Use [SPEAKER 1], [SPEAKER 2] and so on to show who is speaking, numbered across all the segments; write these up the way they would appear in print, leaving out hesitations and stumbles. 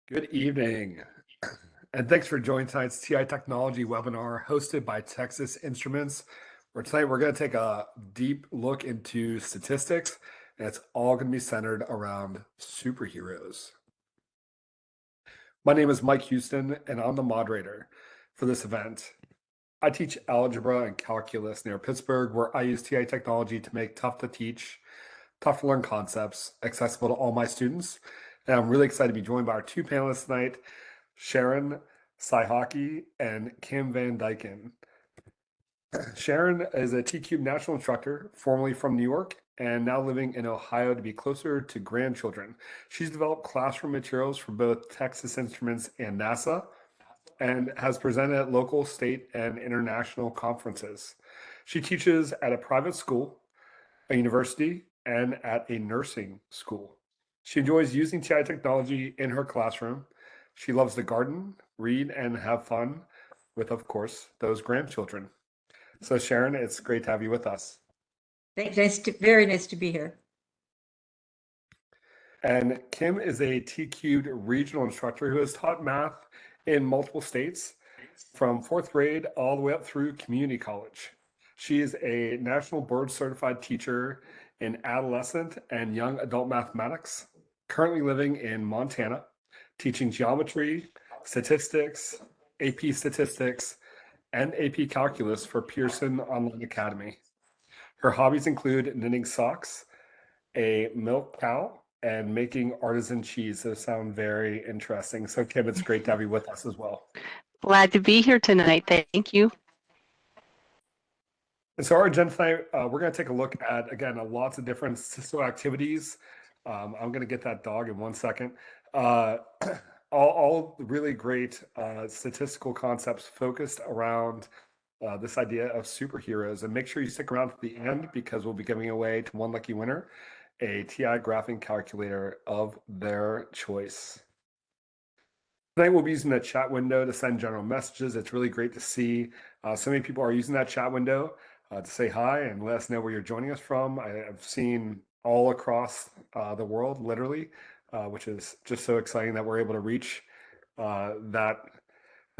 [SPEAKER 1] Good evening, and thanks for joining tonight's TI Technology webinar hosted by Texas Instruments. Where tonight we're going to take a deep look into statistics, and it's all going to be centered around superheroes. My name is Mike Houston, and I'm the moderator for this event. I teach algebra and calculus near Pittsburgh, where I use TI technology to make tough to teach, tough to learn concepts accessible to all my students. And I'm really excited to be joined by our two panelists tonight, Sharon Saihaki and Kim Van Dyken. Sharon is a TCube national instructor, formerly from New York, and now living in Ohio to be closer to grandchildren. She's developed classroom materials for both Texas Instruments and NASA, and has presented at local, state, and international conferences. She teaches at a private school, a university, and at a nursing school. She enjoys using TI technology in her classroom. She loves to garden, read, and have fun with, of course, those grandchildren. So Sharon, it's great to have you with us.
[SPEAKER 2] Very nice to be here.
[SPEAKER 1] And Kim is a T-Cubed regional instructor who has taught math in multiple states from fourth grade all the way up through community college. She is a national board certified teacher in adolescent and young adult mathematics, currently living in Montana, teaching geometry, statistics, AP statistics, and AP calculus for Pearson Online Academy. Her hobbies include knitting socks, a milk cow, and making artisan cheese. Those sound very interesting. So Kim, it's great to have you with us as well.
[SPEAKER 3] Glad to be here tonight. Thank you.
[SPEAKER 1] And so our agenda tonight, we're going to take a look at, again, lots of different statistical activities. I'm going to get that dog in 1 second. All really great statistical concepts focused around this idea of superheroes. And make sure you stick around to the end because we'll be giving away to one lucky winner a TI graphing calculator of their choice. Tonight we'll be using the chat window to send general messages. It's really great to see so many people are using that chat window to say hi and let us know where you're joining us from. I've seen all across the world, literally, which is just so exciting that we're able to reach that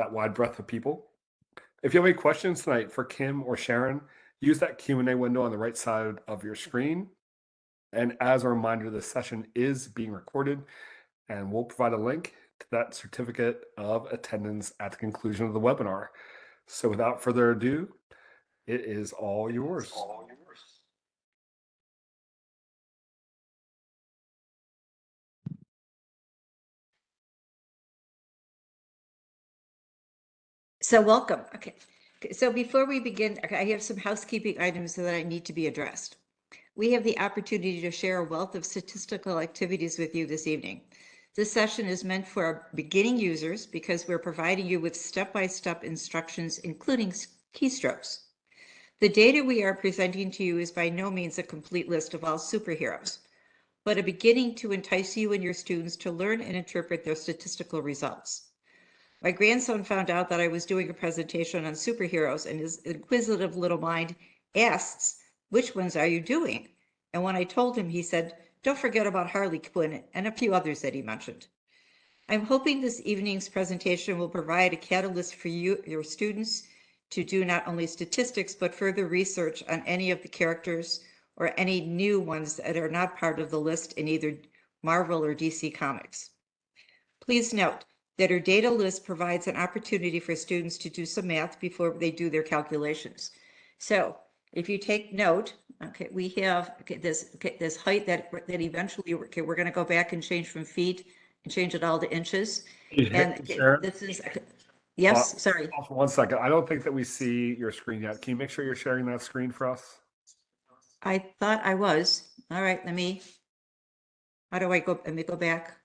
[SPEAKER 1] wide breadth of people. If you have any questions tonight for Kim or Sharon, use that Q&A window on the right side of your screen. And as a reminder, this session is being recorded, and we'll provide a link to that certificate of attendance at the conclusion of the webinar. So without further ado, it is all yours.
[SPEAKER 2] So welcome. Okay. So before we begin, I have some housekeeping items that I need to be addressed. We have the opportunity to share a wealth of statistical activities with you this evening. This session is meant for our beginning users because we're providing you with step-by-step instructions, including keystrokes. The data we are presenting to you is by no means a complete list of all superheroes, but a beginning to entice you and your students to learn and interpret their statistical results. My grandson found out that I was doing a presentation on superheroes, and his inquisitive little mind asks, "Which ones are you doing?" And when I told him, he said, "Don't forget about Harley Quinn," and a few others that he mentioned. I'm hoping this evening's presentation will provide a catalyst for you, your students, to do not only statistics, but further research on any of the characters or any new ones that are not part of the list in either Marvel or DC Comics. Please note that our data list provides an opportunity for students to do some math before they do their calculations. So if you take note, okay, we have this height that eventually, okay, we're going to go back and change from feet and change it all to inches. And this is, yes, sorry.
[SPEAKER 1] For 1 second, I don't think that we see your screen yet. Can you make sure you're sharing that screen for us?
[SPEAKER 2] I thought I was. All right, how do I go? Let me go back.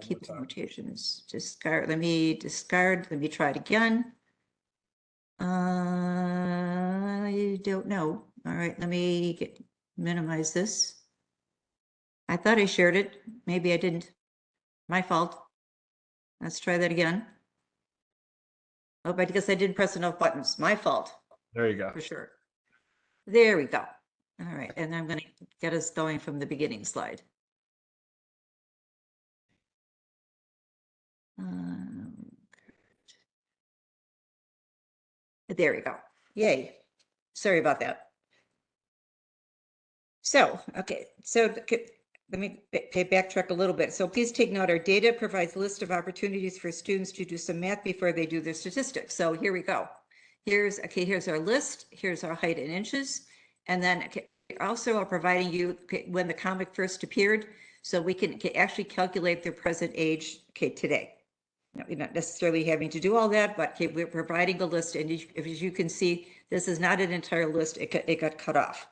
[SPEAKER 2] Keep the notations. Discard. Let me discard. Let me try it again. I don't know. All right, let me minimize this. I thought I shared it. Maybe I didn't. My fault. Let's try that again. Oh, but I guess I didn't press enough buttons. My fault.
[SPEAKER 1] There you go.
[SPEAKER 2] For sure. There we go. All right, and I'm going to get us going from the beginning slide. There we go. Yay. Sorry about that. So, okay, so let me backtrack a little bit. So please take note, our data provides a list of opportunities for students to do some math before they do their statistics. So here we go. Here's our list. Here's our height in inches. And then also are providing you when the comic first appeared, so we can actually calculate their present age today. Now, we're not necessarily having to do all that, but we're providing a list. And as you can see, this is not an entire list. It got cut off.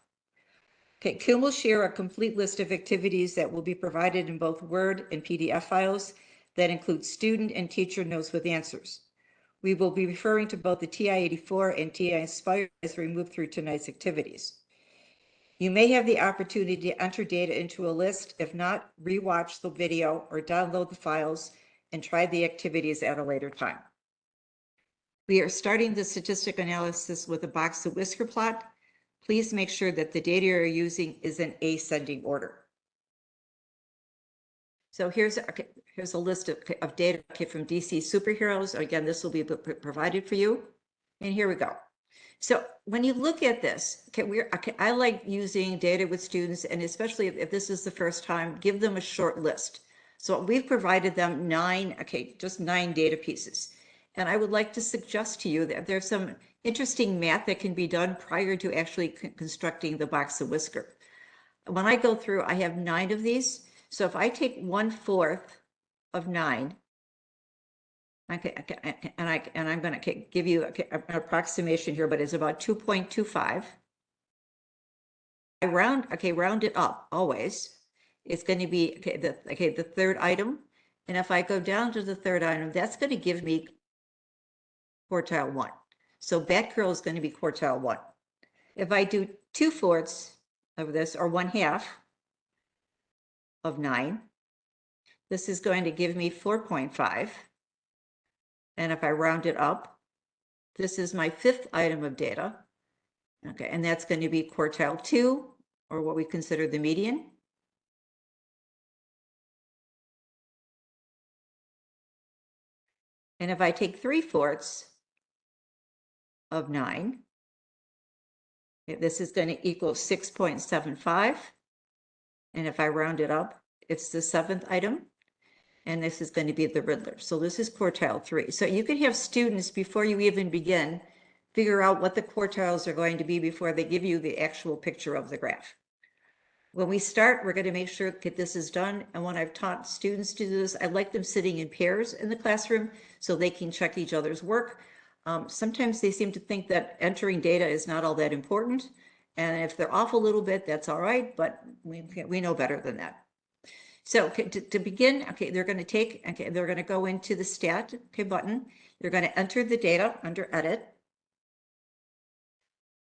[SPEAKER 2] Okay, Kim will share a complete list of activities that will be provided in both Word and PDF files that include student and teacher notes with answers. We will be referring to both the TI-84 and TI-Nspire as we move through tonight's activities. You may have the opportunity to enter data into a list. If not, rewatch the video or download the files and try the activities at a later time. We are starting the statistic analysis with a box of whisker plot. Please make sure that the data you're using is in ascending order. So here's a list of data from DC Superheroes. Again, this will be provided for you. And here we go. So when you look at this, I like using data with students, and especially if this is the first time, give them a short list. So we've provided them just nine data pieces. And I would like to suggest to you that there's some interesting math that can be done prior to actually constructing the box of whisker. When I go through, I have 9 of these. So if I take 1/4 of 9, and I'm going to give you an approximation here, but it's about 2.25. I round it up always. It's going to be the third item. And if I go down to the third item, that's going to give me quartile 1. So Batgirl is going to be quartile 1. If I do 2/4 of this, or 1/2 of 9, this is going to give me 4.5. And if I round it up, this is my 5th item of data. Okay, and that's going to be quartile 2, or what we consider the median. And if I take 3/4 of 9, this is going to equal 6.75. And if I round it up, it's the 7th item. And this is going to be the Riddler. So this is quartile 3. So you can have students, before you even begin, figure out what the quartiles are going to be before they give you the actual picture of the graph. When we start, we're going to make sure that this is done. And when I've taught students to do this, I like them sitting in pairs in the classroom so they can check each other's work. Sometimes they seem to think that entering data is not all that important. And if they're off a little bit, that's all right, but we know better than that. So to begin, they're going to go into the stat button. They're going to enter the data under edit.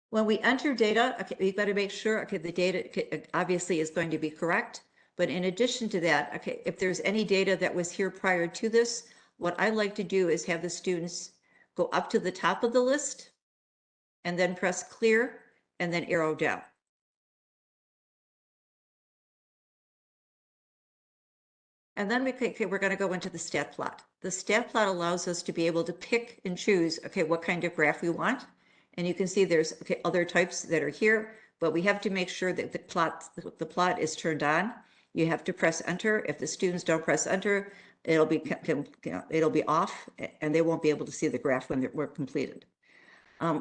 [SPEAKER 2] When we enter data, we've got to make sure, the data obviously is going to be correct. But in addition to that, if there's any data that was here prior to this, what I like to do is have the students go up to the top of the list and then press clear and then arrow down. And then we're going to go into the stat plot. The stat plot allows us to be able to pick and choose, what kind of graph we want. And you can see there's other types that are here, but we have to make sure that the plot is turned on. You have to press enter. If the students don't press enter, it'll be off, and they won't be able to see the graph when we're completed.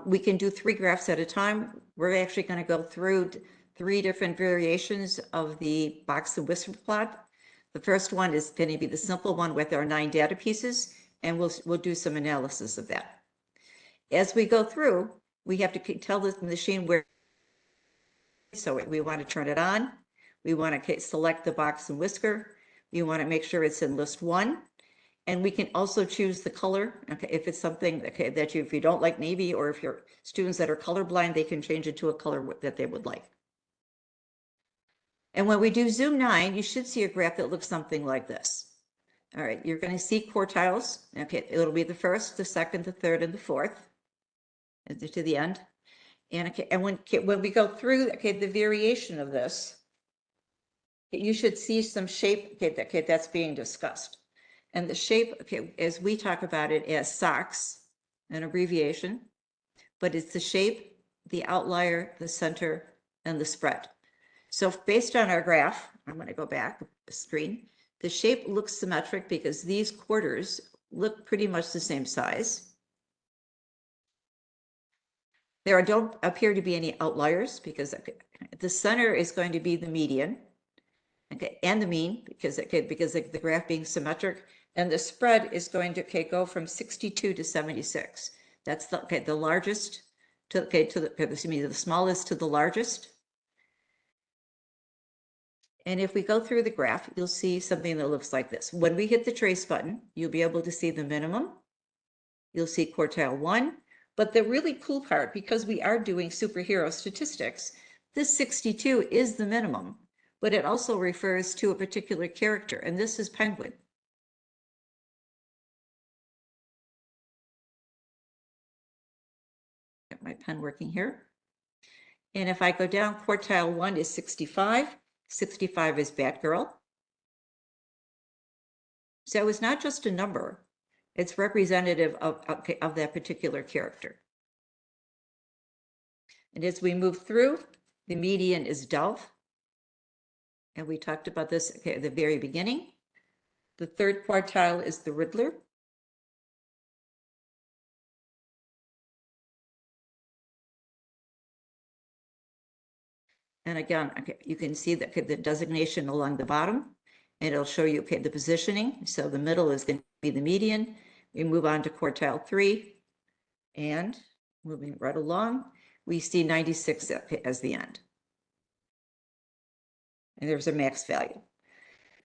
[SPEAKER 2] We can do 3 graphs at a time. We're actually going to go through 3 different variations of the box of whisker plot. The first one is going to be the simple one with our 9 data pieces, and we'll do some analysis of that. As we go through, we have to tell the machine where. So we want to turn it on. We want to select the box and whisker. We want to make sure it's in list 1. And we can also choose the color. If it's something that if you don't like navy, or if you're students that are colorblind, they can change it to a color that they would like. And when we do zoom 9, you should see a graph that looks something like this. All right, you're going to see quartiles. It'll be the 1st, the 2nd, the 3rd, and the 4th to the end. And when we go through the variation of this, you should see some shape that's being discussed. And the shape, okay, as we talk about it as SOX, an abbreviation, but it's the shape, the outlier, the center, and the spread. So based on our graph, I'm going to go back the screen. The shape looks symmetric because these quarters look pretty much the same size. There don't appear to be any outliers because the center is going to be the median, okay, and the mean because the graph being symmetric, and the spread is going to go from 62 to 76. That's the largest to the smallest to the largest. And if we go through the graph, you'll see something that looks like this. When we hit the trace button, you'll be able to see the minimum. You'll see quartile 1. But the really cool part, because we are doing superhero statistics, this 62 is the minimum, but it also refers to a particular character, and this is Penguin. Got my pen working here. And if I go down, quartile 1 is 65. 65 is Batgirl. So it's not just a number, it's representative of that particular character. And as we move through, the median is Dove. And we talked about this at the very beginning. The third quartile is the Riddler. And again, you can see that the designation along the bottom, and it'll show you the positioning. So the middle is going to be the median. We move on to quartile 3, and moving right along, we see 96 as the end. And there's a max value.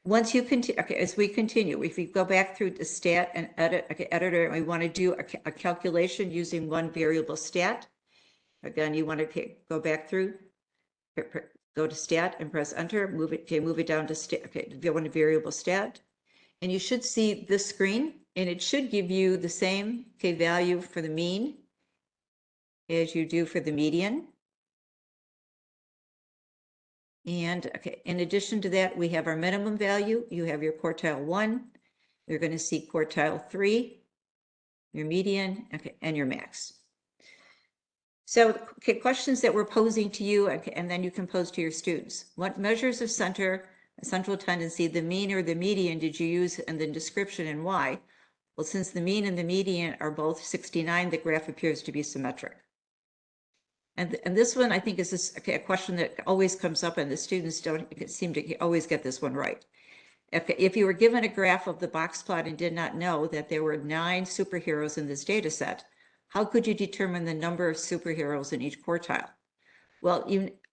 [SPEAKER 2] Once you continue, as we continue, if we go back through the stat and editor, and we want to do a calculation using one variable stat, again, you want to go back through, go to stat and press enter, move it down to stat, go into variable stat, and you should see this screen, and it should give you the same value for the mean as you do for the median. And in addition to that, we have our minimum value. You have your quartile 1. You're going to see quartile 3, your median, and your max. So, questions that we're posing to you, and then you can pose to your students. What measures of central tendency, the mean or the median, did you use in the description, and why? Well, since the mean and the median are both 69, the graph appears to be symmetric. And this one, I think, is a question that always comes up, and the students don't seem to always get this one right. If you were given a graph of the box plot and did not know that there were 9 superheroes in this data set, how could you determine the number of superheroes in each quartile? Well,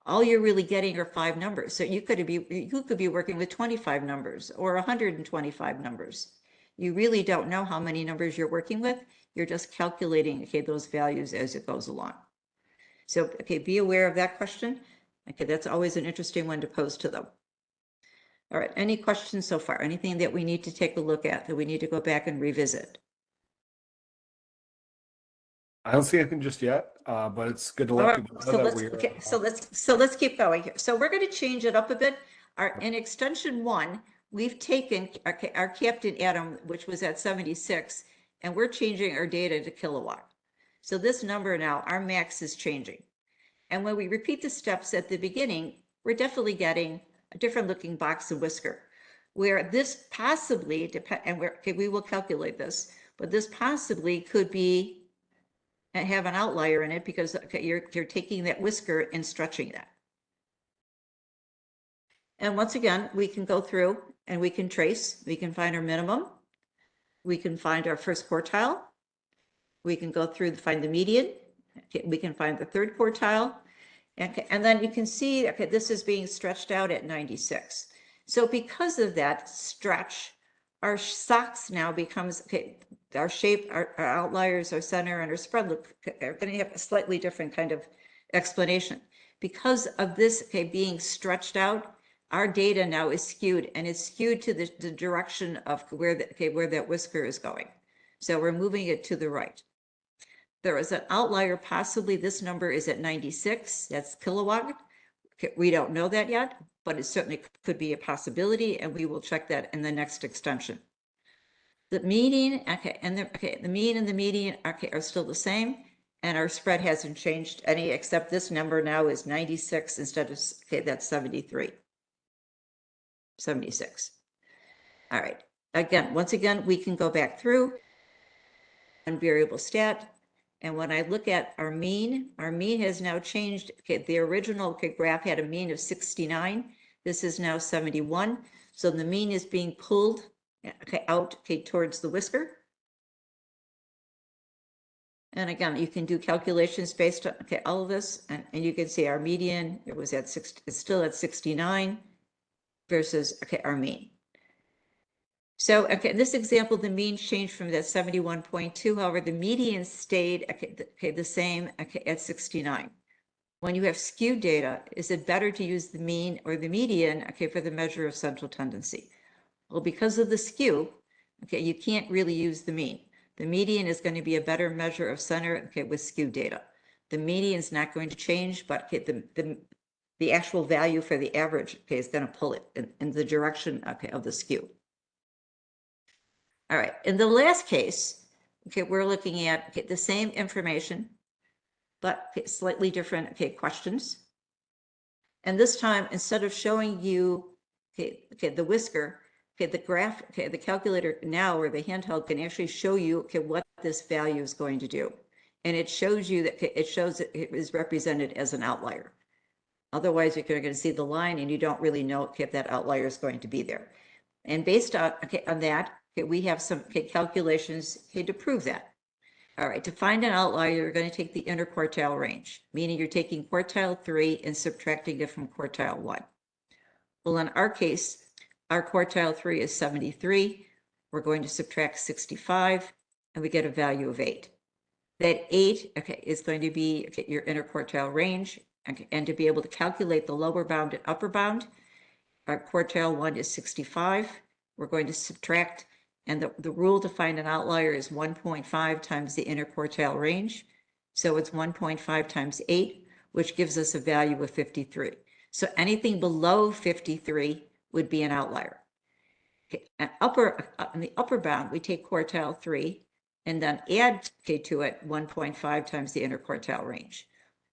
[SPEAKER 2] all you're really getting are 5 numbers. So you could be working with 25 numbers or 125 numbers. You really don't know how many numbers you're working with. You're just calculating those values as it goes along. So, be aware of that question. That's always an interesting one to pose to them. All right, any questions so far? Anything that we need to take a look at, that we need to go back and revisit?
[SPEAKER 1] I don't see anything just yet, but it's good to let people know that we're.
[SPEAKER 2] So let's keep going here. So we're going to change it up a bit. In extension 1, we've taken our Captain Atom, which was at 76, and we're changing our data to kilowatt. So this number now, our max is changing. And when we repeat the steps at the beginning, we're definitely getting a different looking box and whisker, where this possibly, and we will calculate this, but this possibly could be, have an outlier in it because you're taking that whisker and stretching that. And once again, we can go through and we can trace, we can find our minimum, we can find our first quartile, we can go through to find the median, we can find the third quartile, and then you can see, this is being stretched out at 96. So because of that stretch, our SOX now becomes, our shape, our outliers, our center, and our spread are going to have a slightly different kind of explanation. Because of this being stretched out, our data now is skewed, and it's skewed to the direction of where that whisker is going. So we're moving it to the right. There is an outlier, possibly this number is at 96, that's kilowatt. We don't know that yet, but it certainly could be a possibility, and we will check that in the next extension. The median, okay, and the mean and the median, okay, are still the same, and our spread hasn't changed any, except this number now is 96 instead of, okay, that's 73. 76. All right. Again, once again, we can go back through and variable stat. And when I look at our mean has now changed. Okay, the original graph had a mean of 69. This is now 71. So the mean is being pulled out towards the whisker. And again, you can do calculations based on all of this, and you can see our median, it was at it's still at 69 versus our mean. So in this example, the mean changed from that 71.2. However, the median stayed the same at 69. When you have skewed data, is it better to use the mean or the median for the measure of central tendency? Well, because of the skew, you can't really use the mean. The median is going to be a better measure of center with skewed data. The median is not going to change, but the actual value for the average is going to pull it in the direction of the skew. All right, in the last case, we're looking at the same information, but slightly different questions. And this time, instead of showing you the whisker, the graph, the calculator now, or the handheld, can actually show you what this value is going to do. And it shows you that it is represented as an outlier. Otherwise, you're going to see the line and you don't really know if that outlier is going to be there. And based on that, we have some calculations to prove that. All right, to find an outlier, you're going to take the interquartile range, meaning you're taking quartile 3 and subtracting it from quartile 1. Well, in our case, our quartile 3 is 73. We're going to subtract 65, and we get a value of 8. That 8 is going to be your interquartile range, and to be able to calculate the lower bound and upper bound, our quartile 1 is 65. We're going to subtract, and the rule to find an outlier is 1.5 times the interquartile range. So it's 1.5 times 8, which gives us a value of 53. So anything below 53 would be an outlier. On the upper bound, we take quartile 3 and then add to it 1.5 times the interquartile range.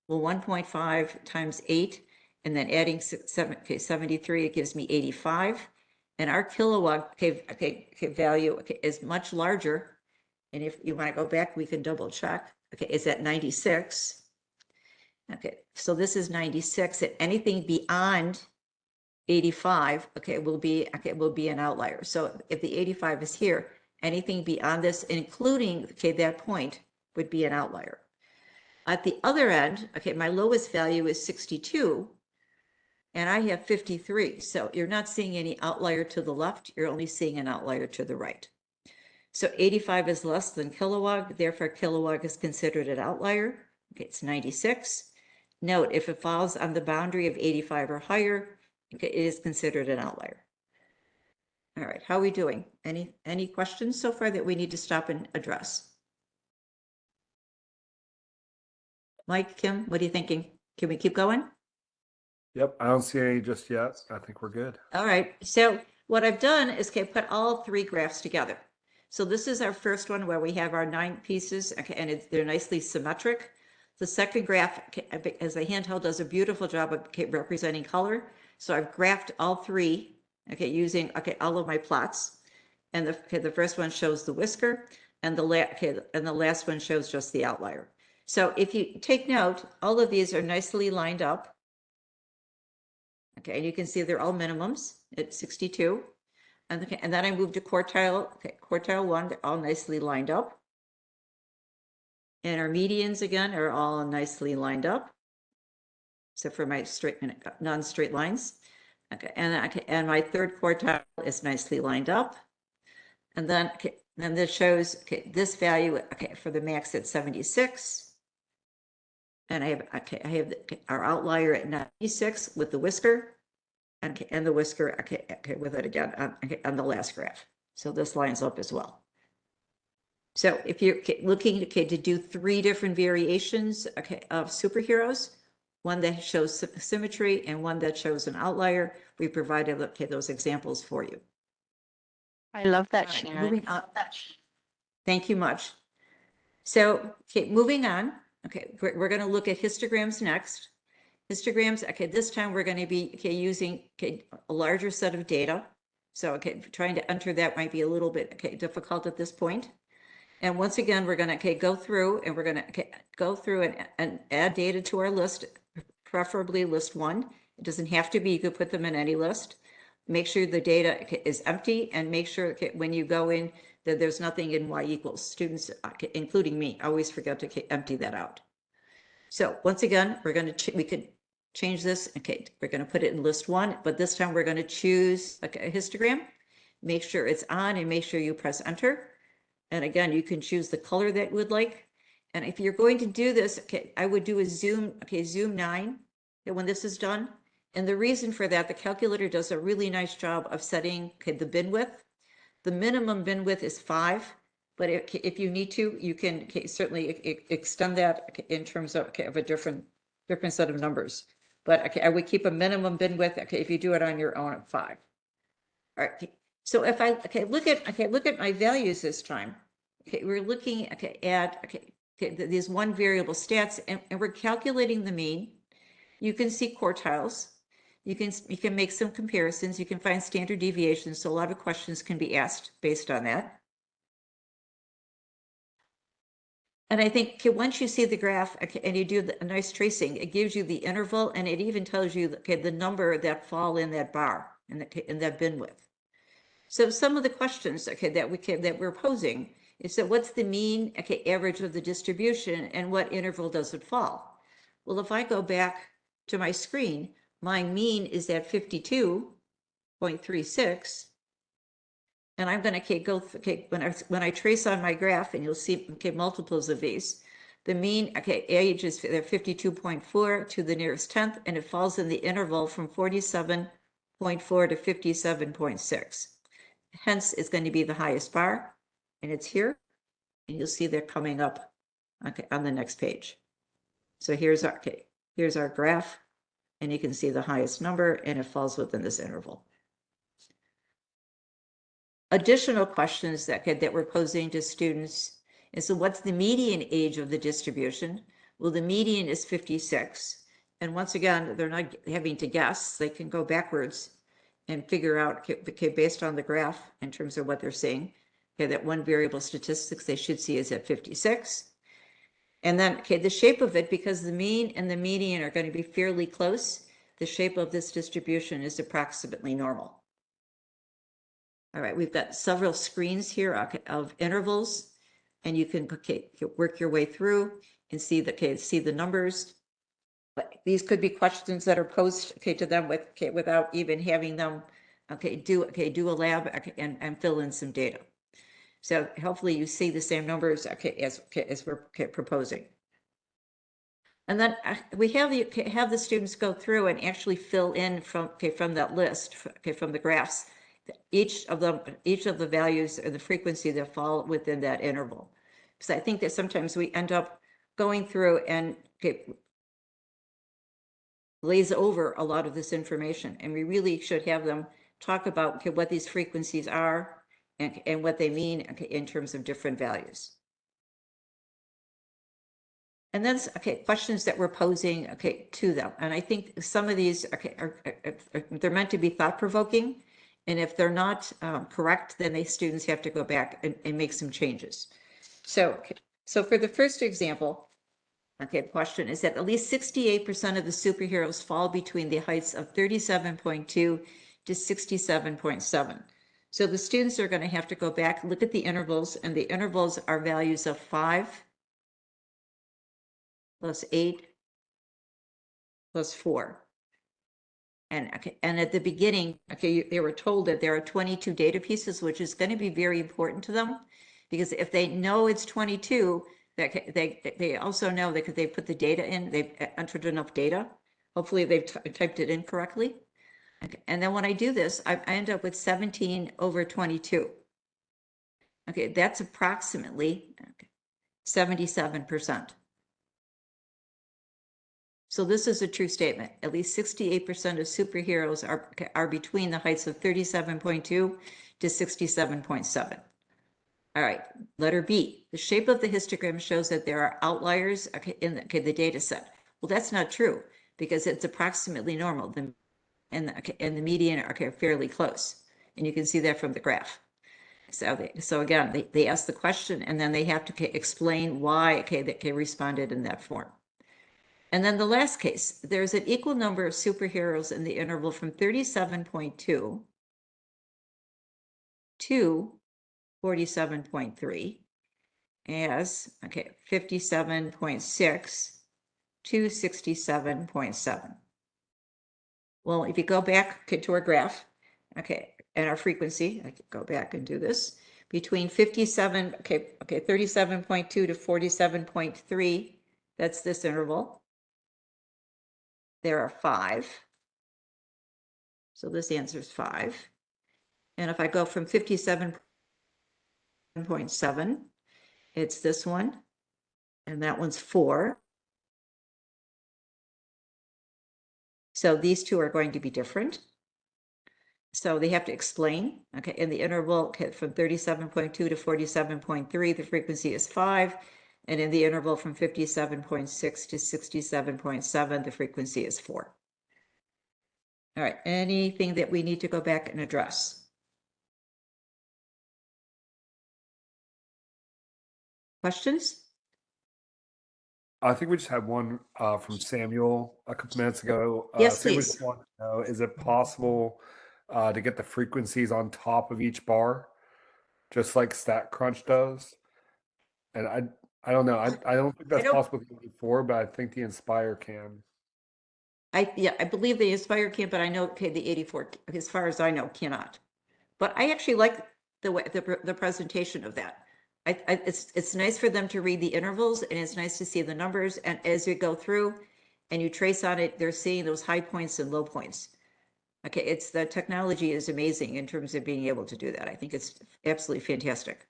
[SPEAKER 2] Well, 1.5 times 8, and then adding 73, it gives me 85. And our kilowatt value is much larger. And if you want to go back, we can double check. It's at 96. So this is 96. And anything beyond 85, will be an outlier. So if the 85 is here, anything beyond this, including that point, would be an outlier. At the other end, my lowest value is 62. And I have 53. So you're not seeing any outlier to the left. You're only seeing an outlier to the right. So 85 is less than kilowog. Therefore, kilowog is considered an outlier. It's 96. Note, if it falls on the boundary of 85 or higher, it is considered an outlier. All right, how are we doing? Any questions so far that we need to stop and address? Mike, Kim, what are you thinking? Can we keep going?
[SPEAKER 1] Yep, I don't see any just yet. I think we're good.
[SPEAKER 2] All right, so what I've done is put all 3 graphs together. So this is our first one where we have our 9 pieces, and they're nicely symmetric. The second graph, as the handheld, does a beautiful job of representing color. So I've graphed all 3, using all of my plots. And the first one shows the whisker, and the last one shows just the outlier. So if you take note, all of these are nicely lined up. And you can see they're all minimums at 62. And then I moved to quartile 1, they're all nicely lined up. And our medians, again, are all nicely lined up, except for my non-straight lines. And my third quartile is nicely lined up. And then this shows this value for the max at 76. And I have our outlier at 96 with the whisker, and the whisker with it again on the last graph. So this lines up as well. So if you're looking to do 3 different variations of superheroes, one that shows symmetry and one that shows an outlier, we provided those examples for you.
[SPEAKER 3] I love that,
[SPEAKER 2] All right,
[SPEAKER 3] Sharon.
[SPEAKER 2] moving on. Thank you much. So, okay, moving on. Okay, we're going to look at histograms next. Histograms, okay, this time we're going to be using a larger set of data. So, trying to enter that might be a little bit difficult at this point. And once again, we're going to go through and we're going to go through and add data to our list, preferably list 1. It doesn't have to be, you could put them in any list. Make sure the data is empty and make sure when you go in that there's nothing in y equals. Students, including me, always forget to empty that out. So once again, we could change this. Okay, we're going to put it in list 1, but this time we're going to choose a histogram. Make sure it's on and make sure you press enter. And again, you can choose the color that you would like. And if you're going to do this, I would do a zoom, zoom 9 when this is done. And the reason for that, the calculator does a really nice job of setting the bin width. The minimum bin width is 5, but if you need to, you can certainly extend that in terms of a different set of numbers. But I would keep a minimum bin width if you do it on your own at 5. All right. So if I look at my values this time. We're looking at these one variable stats, and we're calculating the mean. You can see quartiles. You can make some comparisons. You can find standard deviations. So a lot of questions can be asked based on that. And I think once you see the graph and you do a nice tracing, it gives you the interval, and it even tells you the number that fall in that bar in that bin width. So some of the questions that we're posing is that what's the mean average of the distribution and what interval does it fall? Well, if I go back to my screen, my mean is at 52.36. And I'm going to go when I trace on my graph, and you'll see multiples of these. The mean age is 52.4 to the nearest tenth, and it falls in the interval from 47.4 to 57.6. Hence, it's going to be the highest bar, and it's here. And you'll see they're coming up on the next page. So here's our graph, and you can see the highest number, and it falls within this interval. Additional questions that we're posing to students is, so what's the median age of the distribution? Well, the median is 56. And once again, they're not having to guess. They can go backwards and figure out, based on the graph in terms of what they're seeing, that one variable statistics they should see is at 56. And then, the shape of it, because the mean and the median are going to be fairly close, the shape of this distribution is approximately normal. All right, we've got several screens here of intervals, and you can work your way through and see the numbers. But these could be questions that are posed to them without even having them do a lab and fill in some data. So hopefully you see the same numbers as we're proposing. And then we have the students go through and actually fill in from that list from the graphs each of the values or the frequency that fall within that interval. Because I think that sometimes we end up going through and lays over a lot of this information, and we really should have them talk about what these frequencies are and what they mean in terms of different values. And then questions that we're posing to them, and I think some of these they're meant to be thought-provoking, and if they're not correct, then the students have to go back and make some changes. So for the first example, the question is that at least 68% of the superheroes fall between the heights of 37.2 to 67.7. So the students are going to have to go back, look at the intervals, and the intervals are values of 5 plus 8 plus 4. And at the beginning, they were told that there are 22 data pieces, which is going to be very important to them, because if they know it's 22, they also know that they put the data in, they've entered enough data. Hopefully they've typed it in correctly. And then when I do this, I end up with 17 over 22. Okay, that's approximately 77%. So this is a true statement. At least 68% of superheroes are between the heights of 37.2 to 67.7. All right, letter B, the shape of the histogram shows that there are outliers in the data set. Well, that's not true because it's approximately normal. And the median are fairly close. And you can see that from the graph. So again, they ask the question and then they have to explain why they responded in that form. And then the last case, there's an equal number of superheroes in the interval from 37.2 to 47.3 as 57.6 to 67.7. Well, if you go back to our graph, and our frequency, I could go back and do this, between 37.2 to 47.3, that's this interval. There are 5. So this answer is 5. And if I go from 57.7, it's this one, and that one's 4. So these two are going to be different. So they have to explain, in the interval from 37.2 to 47.3, the frequency is 5. And in the interval from 57.6 to 67.7, the frequency is 4. All right, anything that we need to go back and address? Questions?
[SPEAKER 1] I think we just had one from Samuel a couple minutes ago.
[SPEAKER 2] Yes,
[SPEAKER 1] Samuel
[SPEAKER 2] please.
[SPEAKER 1] just wanted to know, is it possible to get the frequencies on top of each bar, just like StatCrunch does? And I don't know. I don't think that's
[SPEAKER 2] don't-
[SPEAKER 1] possible with the 84, but I think the Inspire can.
[SPEAKER 2] I believe the Inspire can, but I know the 84, as far as I know, cannot. But I actually like the way the presentation of that. It's nice for them to read the intervals, and it's nice to see the numbers. And as you go through and you trace on it, they're seeing those high points and low points. It's the technology is amazing in terms of being able to do that. I think it's absolutely fantastic.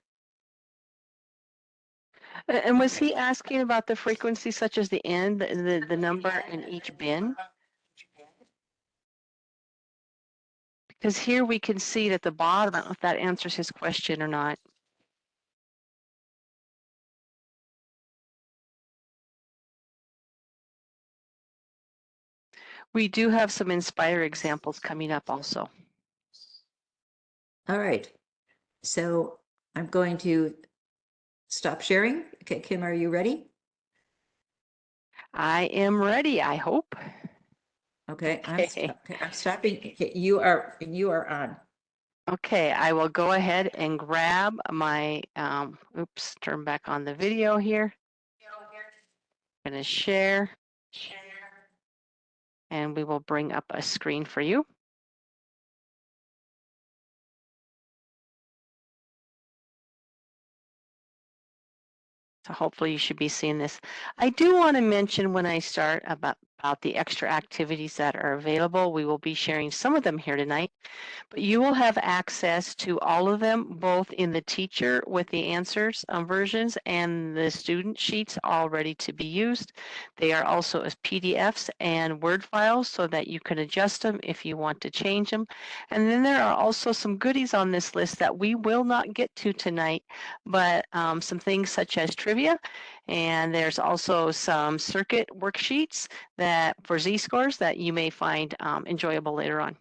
[SPEAKER 3] And was he asking about the frequency such as the end, the number in each bin? Because here we can see at the bottom, I don't know if that answers his question or not. We do have some Inspire examples coming up also.
[SPEAKER 2] All right. So I'm going to stop sharing. Okay, Kim, are you ready?
[SPEAKER 3] I am ready, I hope.
[SPEAKER 2] Okay, I'm
[SPEAKER 3] Okay.
[SPEAKER 2] stopping. Okay, you are on.
[SPEAKER 3] Okay, I will go ahead and grab my, oops, turn back on the video here. I'm going to share, and we will bring up a screen for you. So hopefully you should be seeing this. I do want to mention when I start about the extra activities that are available. We will be sharing some of them here tonight, but you will have access to all of them, both in the teacher with the answers versions and the student sheets all ready to be used. They are also as PDFs and Word files so that you can adjust them if you want to change them. And then there are also some goodies on this list that we will not get to tonight, but some things such as trivia, and there's also some circuit worksheets that for Z-scores that you may find enjoyable later on.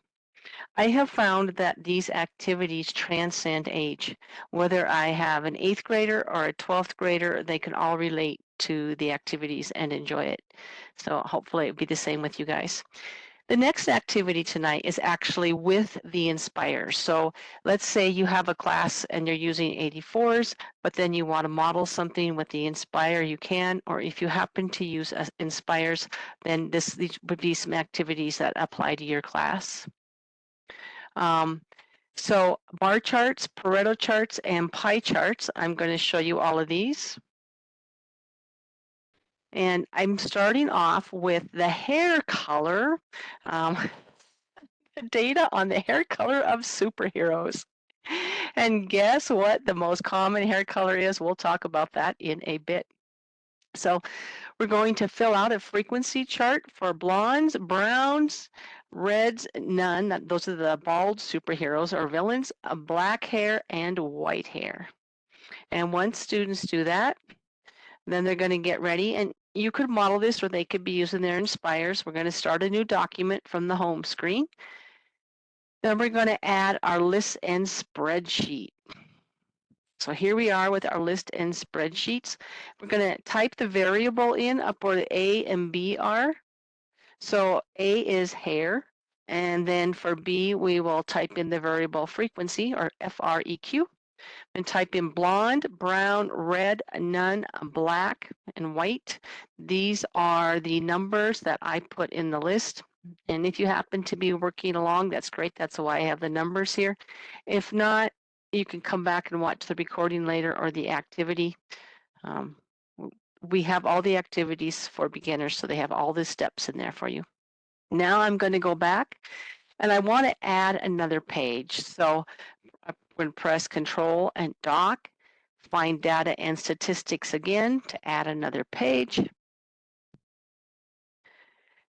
[SPEAKER 3] I have found that these activities transcend age. Whether I have an 8th grader or a 12th grader, they can all relate to the activities and enjoy it. So hopefully it'll be the same with you guys. The next activity tonight is actually with the Inspire. So let's say you have a class and you're using 84s, but then you want to model something with the Inspire, you can, or if you happen to use Inspires, then these would be some activities that apply to your class. So bar charts, Pareto charts, and pie charts, I'm going to show you all of these. And I'm starting off with the hair color. Data on the hair color of superheroes. And guess what the most common hair color is? We'll talk about that in a bit. So We're going to fill out a frequency chart for blondes, browns, reds, none. Those are the bald superheroes or villains, black hair and white hair. And once students do that, then they're going to get ready, and you could model this or they could be using their Nspires. We're going to start a new document from the home screen. Then we're going to add our list and spreadsheet. So here we are with our list and spreadsheets. We're going to type the variable in up where the A and B are. So A is hair, and then for B, we will type in the variable frequency or FREQ. And type in blonde, brown, red, none, black, and white. These are the numbers that I put in the list. And if you happen to be working along, that's great. That's why I have the numbers here. If not, you can come back and watch the recording later or the activity. We have all the activities for beginners, so they have all the steps in there for you. Now I'm going to go back and I want to add another page. So I'm going to press Control and Dock, find Data and Statistics again to add another page.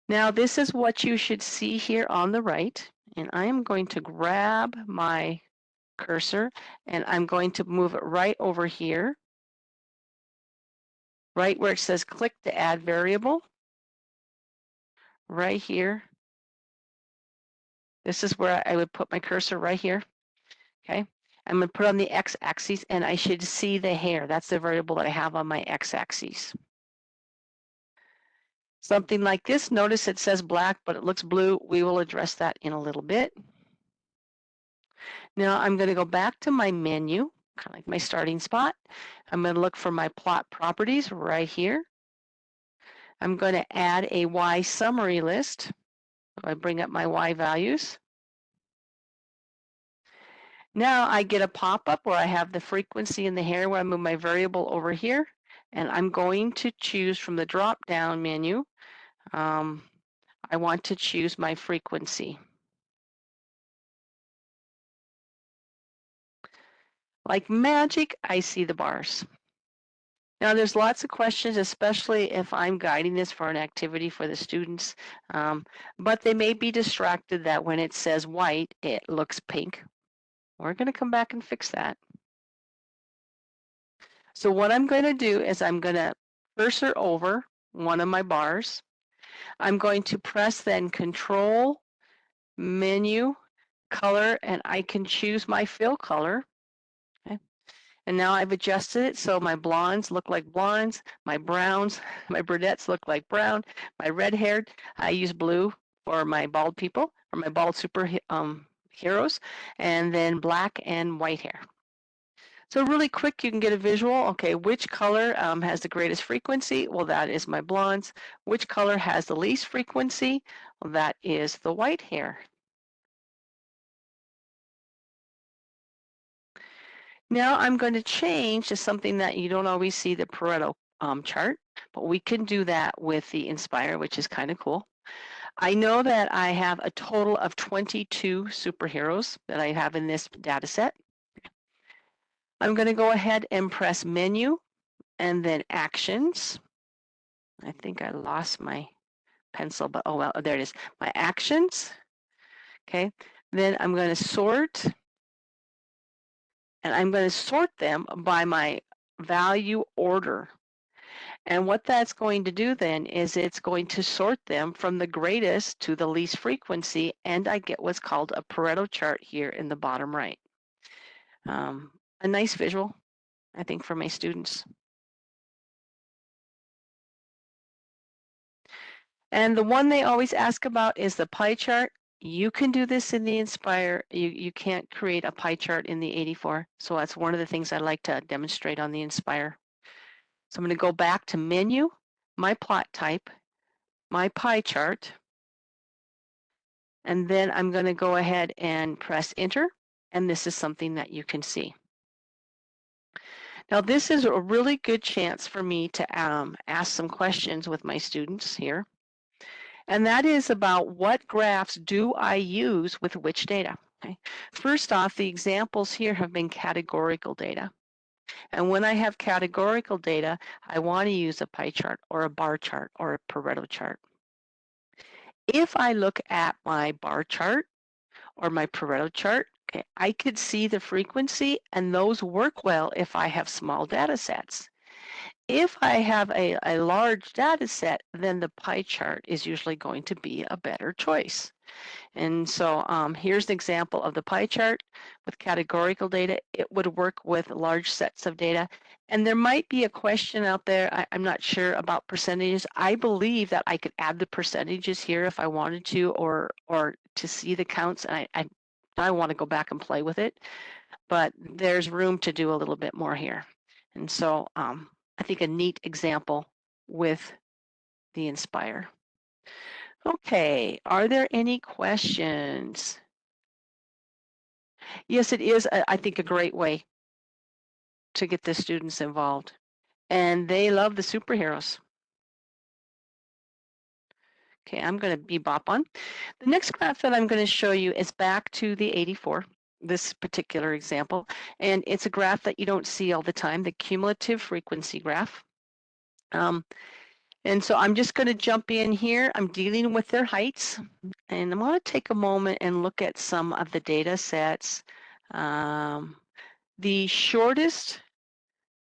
[SPEAKER 3] Now this is what you should see here on the right, and I am going to grab my cursor and I'm going to move it right over here, right where it says click to add variable, right here. This is where I would put my cursor right here, okay? I'm going to put on the x-axis and I should see the hair. That's the variable that I have on my x-axis. Something like this, notice it says black, but it looks blue. We will address that in a little bit. Now I'm going to go back to my menu, kind of like my starting spot. I'm going to look for my plot properties right here. I'm going to add a Y summary list. So I bring up my Y values. Now I get a pop-up where I have the frequency and the hair where I move my variable over here. And I'm going to choose from the drop-down menu. I want to choose my frequency. Like magic, I see the bars. Now there's lots of questions, especially if I'm guiding this for an activity for the students, but they may be distracted that when it says white, it looks pink. We're going to come back and fix that. So what I'm going to do is I'm going to cursor over one of my bars. I'm going to press then Control, Menu, Color, and I can choose my fill color. Okay. And now I've adjusted it so my blondes look like blondes, my browns, my brunettes look like brown, my red-haired, I use blue for my bald people, or my bald super heroes, and then black and white hair. So really quick, you can get a visual. Okay, which color has the greatest frequency? Well, that is my blondes. Which color has the least frequency? Well, that is the white hair. Now I'm going to change to something that you don't always see, the Pareto chart, but we can do that with the Nspire, which is kind of cool. I know that I have a total of 22 superheroes that I have in this data set. I'm going to go ahead and press Menu and then Actions. I think I lost my pencil, but oh well, there it is. My Actions. Okay, then I'm going to sort, and I'm going to sort them by my value order. And what that's going to do then is it's going to sort them from the greatest to the least frequency, and I get what's called a Pareto chart here in the bottom right. A nice visual, I think, for my students. And the one they always ask about is the pie chart. You can do this in the Nspire. You can't create a pie chart in the 84. So that's one of the things I like to demonstrate on the Nspire. So I'm going to go back to Menu, my plot type, my pie chart, and then I'm going to go ahead and press Enter, and this is something that you can see. Now this is a really good chance for me to ask some questions with my students here. And that is about what graphs do I use with which data. Okay. First off, the examples here have been categorical data. And when I have categorical data, I want to use a pie chart or a bar chart or a Pareto chart. If I look at my bar chart or my Pareto chart, okay, I could see the frequency, and those work well if I have small data sets. If I have a large data set, then the pie chart is usually going to be a better choice. And so here's an example of the pie chart with categorical data. It would work with large sets of data. And there might be a question out there, I'm not sure about percentages. I believe that I could add the percentages here if I wanted to, or to see the counts. And I want to go back and play with it, but there's room to do a little bit more here. And so I think a neat example with the Nspire. Okay, are there any questions? Yes, it is, I think, a great way to get the students involved. And they love the superheroes. Okay, I'm going to bebop on. The next graph that I'm going to show you is back to the 84, this particular example. And it's a graph that you don't see all the time, the cumulative frequency graph. And so I'm just going to jump in here. I'm dealing with their heights. And I want to take a moment and look at some of the data sets. The shortest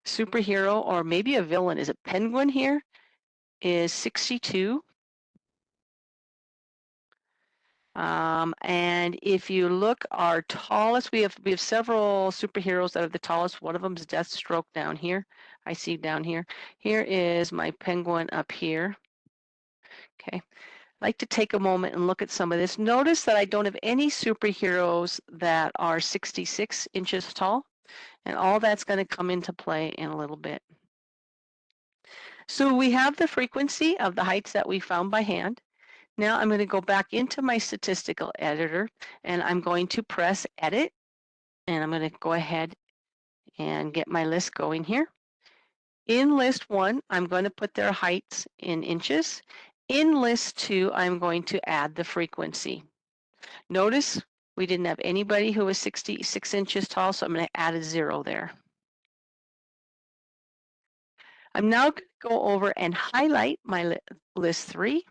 [SPEAKER 3] superhero, or maybe a villain, is a penguin here, is 62. And if you look, our tallest, we have several superheroes that are the tallest. One of them is Deathstroke down here. I see down here. Here is my penguin up here. Okay. I'd like to take a moment and look at some of this. Notice that I don't have any superheroes that are 66 inches tall, and all that's going to come into play in a little bit. So we have the frequency of the heights that we found by hand. Now I'm going to go back into my statistical editor, and I'm going to press edit, and I'm going to go ahead and get my list going here. In list 1, I'm going to put their heights in inches. In list 2, I'm going to add the frequency. Notice we didn't have anybody who was 66 inches tall, so I'm going to add a 0 there. I'm now going to go over and highlight my list 3.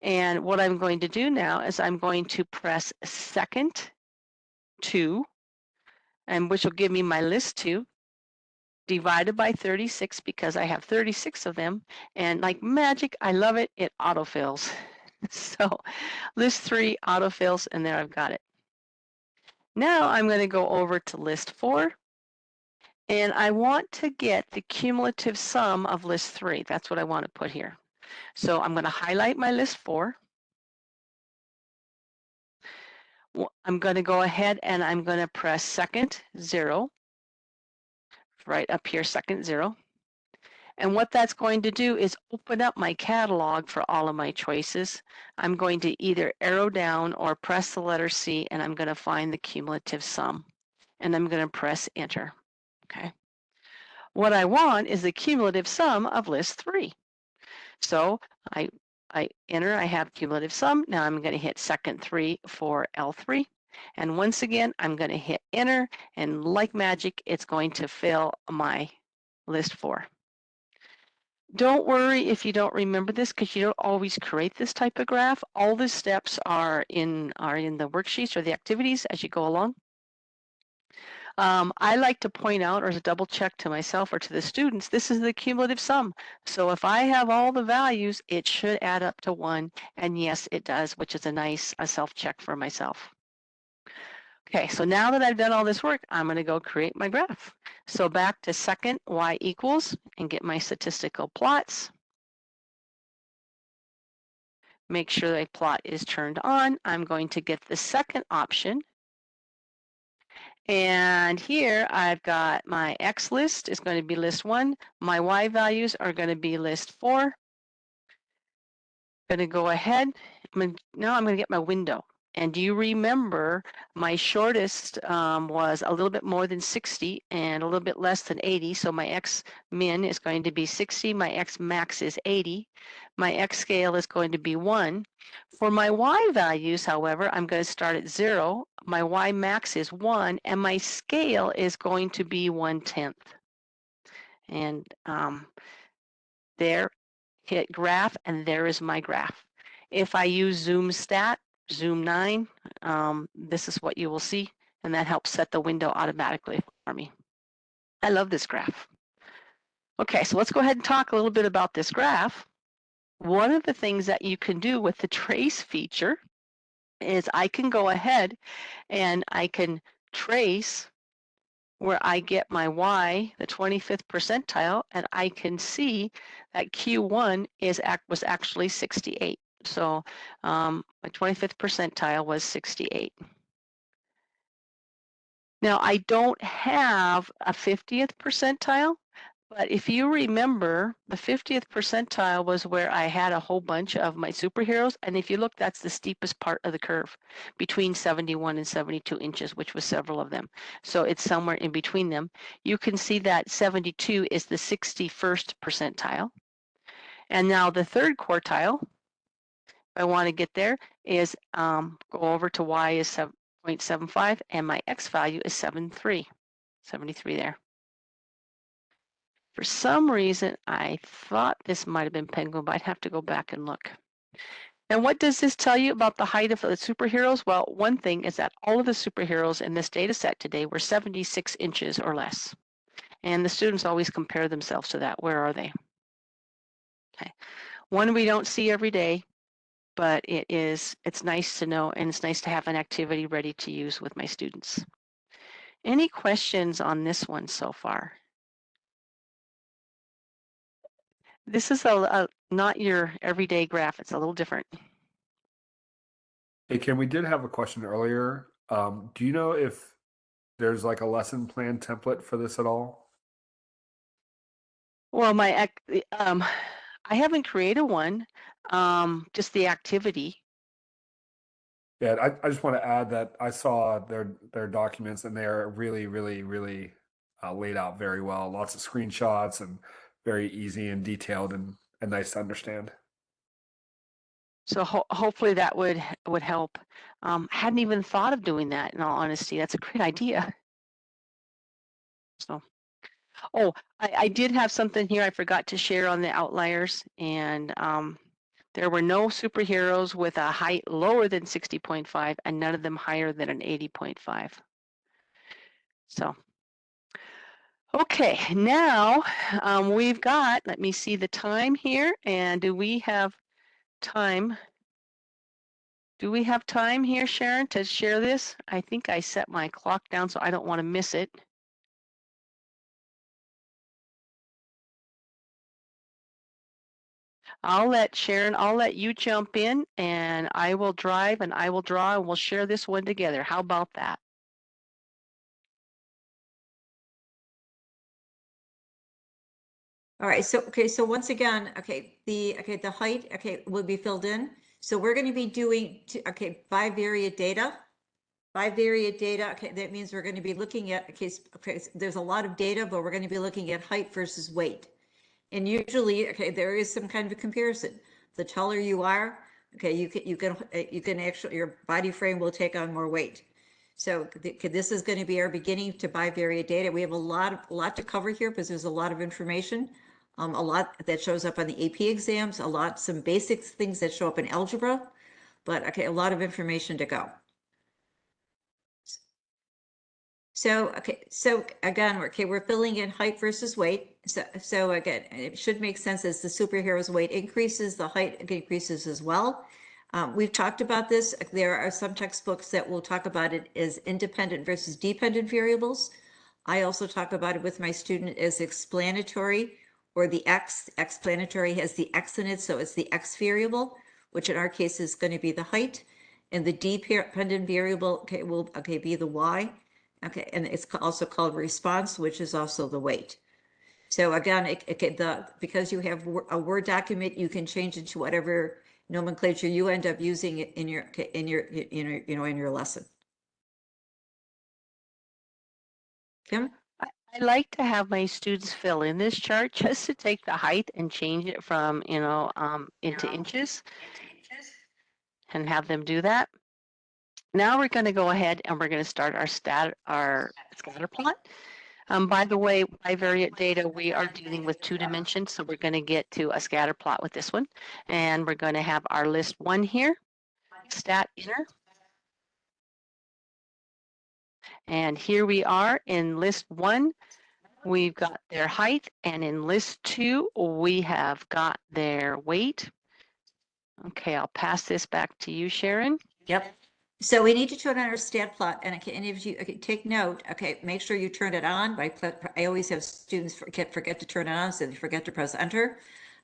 [SPEAKER 3] And what I'm going to do now is I'm going to press second 2, and which will give me my list 2, divided by 36 because I have 36 of them. And like magic, I love it, it autofills. So list 3 autofills, and there I've got it. Now I'm going to go over to list 4. And I want to get the cumulative sum of list 3. That's what I want to put here. So I'm going to highlight my list 4. I'm going to go ahead and I'm going to press second 0. Right up here, second 0. And what that's going to do is open up my catalog for all of my choices. I'm going to either arrow down or press the letter C, and I'm going to find the cumulative sum. And I'm going to press enter. Okay. What I want is the cumulative sum of list 3. So I enter, I have cumulative sum. Now I'm going to hit second 3 for L3. And once again, I'm going to hit enter, and like magic, it's going to fill my list 4. Don't worry if you don't remember this, because you don't always create this type of graph. All the steps are in the worksheets or the activities as you go along. I like to point out, or as a double check to myself or to the students, this is the cumulative sum. So if I have all the values, it should add up to 1. And yes, it does, which is a nice self-check for myself. Okay, so now that I've done all this work, I'm going to go create my graph. So back to second y equals and get my statistical plots. Make sure the plot is turned on. I'm going to get the second option. And here I've got my X list is going to be list 1. My Y values are going to be list 4. I'm going to go ahead. Now I'm going to get my window. And do you remember my shortest was a little bit more than 60 and a little bit less than 80. So my X min is going to be 60. My X max is 80. My X scale is going to be 1. For my Y values, however, I'm going to start at 0. My Y max is 1 and my scale is going to be 1/10. And there, hit graph, and there is my graph. If I use Zoom Stat, Zoom 9, this is what you will see, and that helps set the window automatically for me. I love this graph. Okay, so let's go ahead and talk a little bit about this graph. One of the things that you can do with the trace feature is I can go ahead and I can trace where I get my Y, the 25th percentile, and I can see that Q1 was actually 68. So my 25th percentile was 68. Now I don't have a 50th percentile, but if you remember, the 50th percentile was where I had a whole bunch of my superheroes. And if you look, that's the steepest part of the curve between 71 and 72 inches, which was several of them. So it's somewhere in between them. You can see that 72 is the 61st percentile. And now the third quartile, if I want to get there, is go over to Y is 7.75 and my X value is 73 there. For some reason, I thought this might have been Penguin, but I'd have to go back and look. And what does this tell you about the height of the superheroes? Well, one thing is that all of the superheroes in this data set today were 76 inches or less. And the students always compare themselves to that. Where are they? Okay. One we don't see every day, but it's nice to know, and it's nice to have an activity ready to use with my students. Any questions on this one so far? This is not your everyday graph. It's a little different.
[SPEAKER 1] Hey, Kim, we did have a question earlier. Do you know if there's like a lesson plan template for this at all?
[SPEAKER 3] Well, I haven't created one, just the activity.
[SPEAKER 1] Yeah, I just want to add that I saw their documents and they're really, really, really laid out very well. Lots of screenshots and very easy and detailed and nice to understand.
[SPEAKER 3] So hopefully that would help. Hadn't even thought of doing that, in all honesty. That's a great idea. So, oh, I did have something here I forgot to share on the outliers, and there were no superheroes with a height lower than 60.5 and none of them higher than an 80.5. So, okay, now we've got, let me see the time here, and do we have time? Do we have time here, Sharon, to share this? I think I set my clock down so I don't want to miss it. Sharon, I'll let you jump in and I will drive and I will draw and we'll share this one together. How about that?
[SPEAKER 2] All right, so once again, the height will be filled in. So we're going to be doing bivariate data. Bivariate data, that means we're going to be looking at there's a lot of data, but we're going to be looking at height versus weight. And usually, there is some kind of a comparison. The taller you are, you can actually, your body frame will take on more weight. So this is going to be our beginning to bivariate data. We have a lot to cover here because there's a lot of information, a lot that shows up on the AP exams, some basic things that show up in algebra, but a lot of information to go. So again, we're filling in height versus weight. So again, it should make sense as the superhero's weight increases, the height increases as well. We've talked about this. There are some textbooks that will talk about it as independent versus dependent variables. I also talk about it with my student as explanatory, or the explanatory has the X in it, so it's the X variable, which in our case is going to be the height, and the dependent variable will be the Y. And it's also called response, which is also the weight. So again, because you have a Word document, you can change it to whatever nomenclature you end up using it in your in your lesson. Kim?
[SPEAKER 3] I like to have my students fill in this chart just to take the height and change it from, into inches and have them do that. Now we're going to go ahead and we're going to start our scatter plot. By the way, bivariate data, we are dealing with 2 dimensions, so we're going to get to a scatter plot with this one. And we're going to have our list 1 here, stat inner. And here we are in list 1. We've got their height, and in list 2, we have got their weight. Okay, I'll pass this back to you, Sharon.
[SPEAKER 2] Yep. So we need to turn on our stat plot, and if you take note, make sure you turn it on. I always have students forget to turn it on, so they forget to press enter.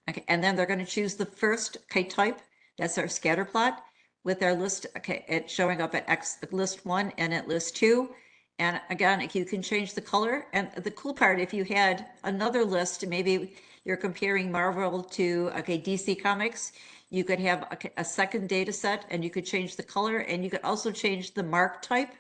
[SPEAKER 2] Okay, and then they're going to choose the first type. That's our scatter plot with our list. Okay, it's showing up at list 1 and at list 2. And again, you can change the color. And the cool part, if you had another list, maybe you're comparing Marvel to DC Comics, you could have a second data set and you could change the color, and you could also change the mark type.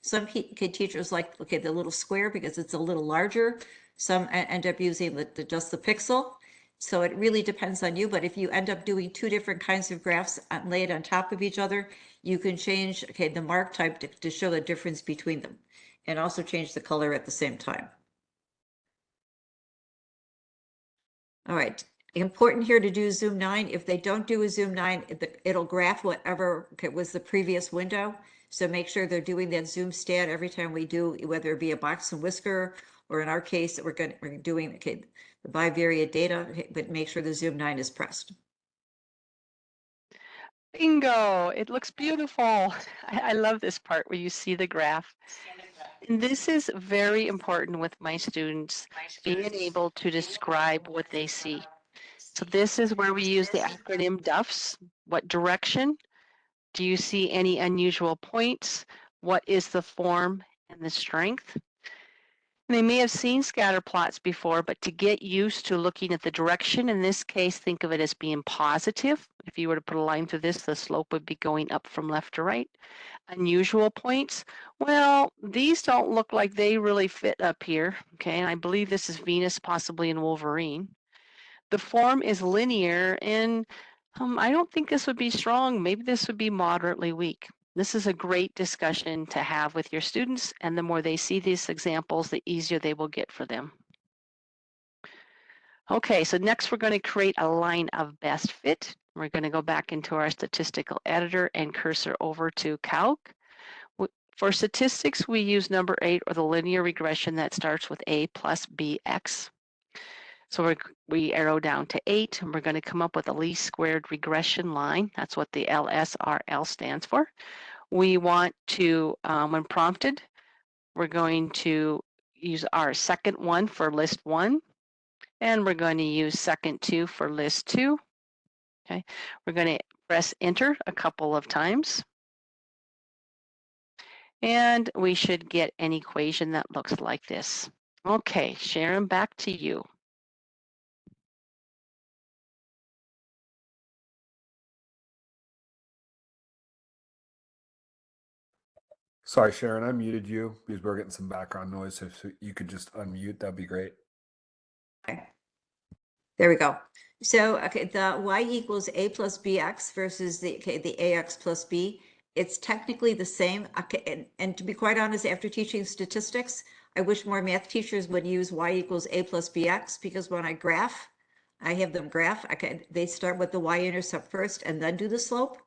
[SPEAKER 2] Some teachers like the little square because it's a little larger. Some end up using just the pixel. So it really depends on you, but if you end up doing 2 different kinds of graphs laid on top of each other, you can change the mark type to show the difference between them, and also change the color at the same time. All right, important here to do zoom 9. If they don't do a zoom 9, it'll graph whatever was the previous window. So make sure they're doing that zoom stat every time we do, whether it be a box and whisker, or in our case, we're doing the bivariate data, but make sure the zoom 9 is pressed.
[SPEAKER 3] Bingo! It looks beautiful. I love this part where you see the graph. And this is very important with my students, being able to describe what they see. So this is where we use the acronym DUFS. What direction? Do you see any unusual points? What is the form and the strength? They may have seen scatter plots before, but to get used to looking at the direction, in this case, think of it as being positive. If you were to put a line through this, the slope would be going up from left to right. Unusual points, well, these don't look like they really fit up here, okay? And I believe this is Venus, possibly in Wolverine. The form is linear, and I don't think this would be strong. Maybe this would be moderately weak. This is a great discussion to have with your students, and the more they see these examples, the easier they will get for them. Okay, so next we're going to create a line of best fit. We're going to go back into our statistical editor and cursor over to calc. For statistics, we use number 8, or the linear regression that starts with a plus bx. So we arrow down to 8, and we're going to come up with a least squared regression line. That's what the LSRL stands for. We want to, when prompted, we're going to use our second one for list 1, and we're going to use second 2 for list 2. Okay, we're going to press enter a couple of times, and we should get an equation that looks like this. Okay, Sharon, back to you.
[SPEAKER 1] Sorry, Sharon, I muted you because we're getting some background noise. So if you could just unmute, that'd be great.
[SPEAKER 2] Okay. There we go. So, the y equals a plus bx versus the ax plus b. It's technically the same. And to be quite honest, after teaching statistics, I wish more math teachers would use y equals a plus bx, because when I graph, I have them graph. They start with the y-intercept first and then do the slope.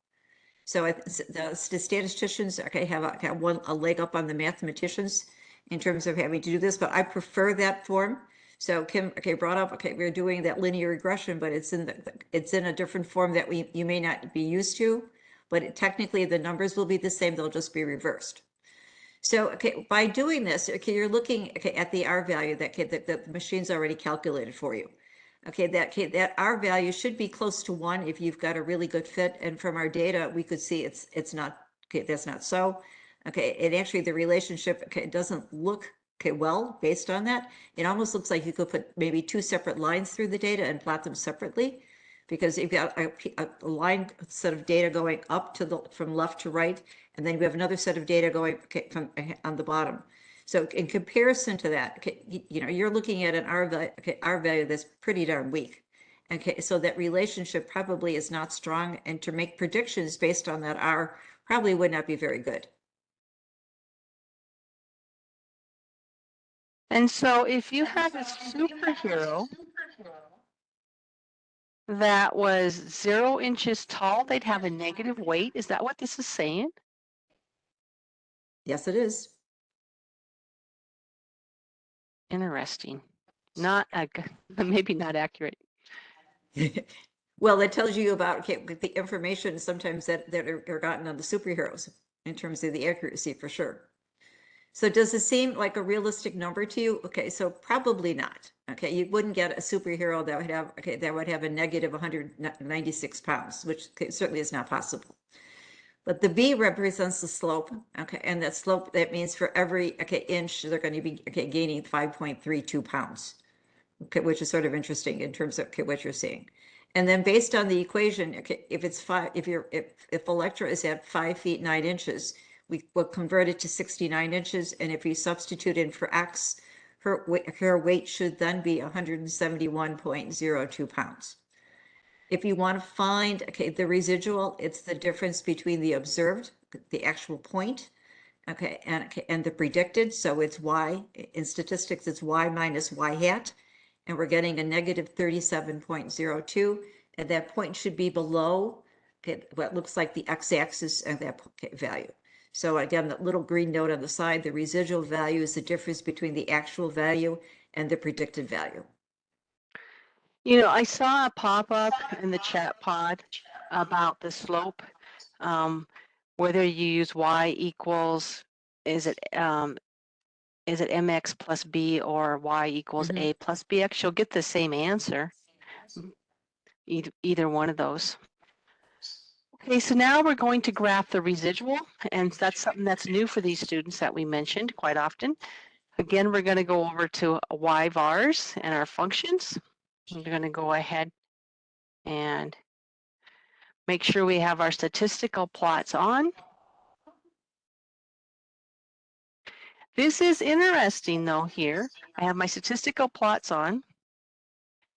[SPEAKER 2] So the statisticians have a leg up on the mathematicians in terms of having to do this, but I prefer that form. So Kim brought up we're doing that linear regression, but it's in a different form that you may not be used to, but technically the numbers will be the same, they'll just be reversed. So by doing this, you're looking at the R value that the machine's already calculated for you. That R value should be close to 1 if you've got a really good fit. And from our data, we could see it's not, that's not so. And actually the relationship doesn't look well based on that. It almost looks like you could put maybe 2 separate lines through the data and plot them separately, because you've got a line set of data going up to from left to right, and then you have another set of data going from on the bottom. So in comparison to that, you're looking at an R value, R value that's pretty darn weak. Okay, so that relationship probably is not strong, and to make predictions based on that R probably would not be very good.
[SPEAKER 3] And so if you had a superhero that was 0 inches tall, they'd have a negative weight. Is that what this is saying?
[SPEAKER 2] Yes, it is.
[SPEAKER 3] Interesting. Not maybe not accurate.
[SPEAKER 2] Well, that tells you about the information sometimes that are gotten on the superheroes in terms of the accuracy for sure. So does it seem like a realistic number to you? Okay, so probably not. Okay, you wouldn't get a superhero that would have a negative 196 pounds, which certainly is not possible. But the V represents the slope. Okay, and that slope, that means for every inch they're going to be gaining 5.32 pounds. Okay, which is sort of interesting in terms of what you're seeing. And then based on the equation, if it's if Electra is at 5 feet 9 inches, we will convert it to 69 inches. And if you substitute in for X, her weight should then be 171.02 pounds. If you want to find the residual, it's the difference between the observed, the actual point, and the predicted. So it's Y. In statistics, it's Y minus Y hat. And we're getting a negative 37.02. And that point should be below what looks like the x-axis of that value. So again, that little green note on the side, the residual value is the difference between the actual value and the predicted value.
[SPEAKER 3] You know, I saw a pop-up in the chat pod about the slope, whether you use y equals, is it mx plus b or y equals a plus bx? You'll get the same answer, either one of those. Okay, so now we're going to graph the residual, and that's something that's new for these students that we mentioned quite often. Again, we're going to go over to y vars and our functions. We're going to go ahead and make sure we have our statistical plots on. This is interesting though here. I have my statistical plots on.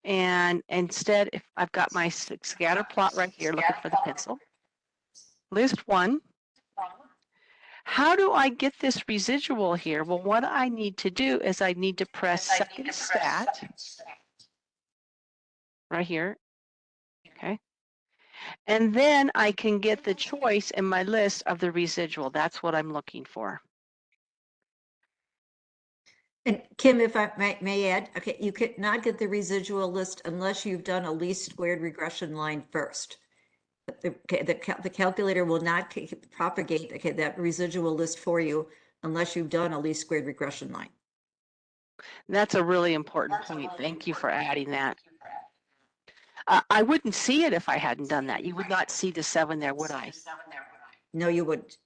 [SPEAKER 3] And instead, if I've got my scatter plot right here, looking for the pencil. List 1. How do I get this residual here? Well, what I need to do is I need to press second stat right here. Okay. And then I can get the choice in my list of the residual. That's what I'm looking for.
[SPEAKER 2] And Kim, if I may add, okay, you cannot get the residual list unless you've done a least squared regression line first. The calculator will not propagate that residual list for you unless you've done a least squared regression line.
[SPEAKER 3] That's a really important point. Thank you for adding that. I wouldn't see it if I hadn't done that. You would not see the 7 there, would I?
[SPEAKER 2] No, you wouldn't.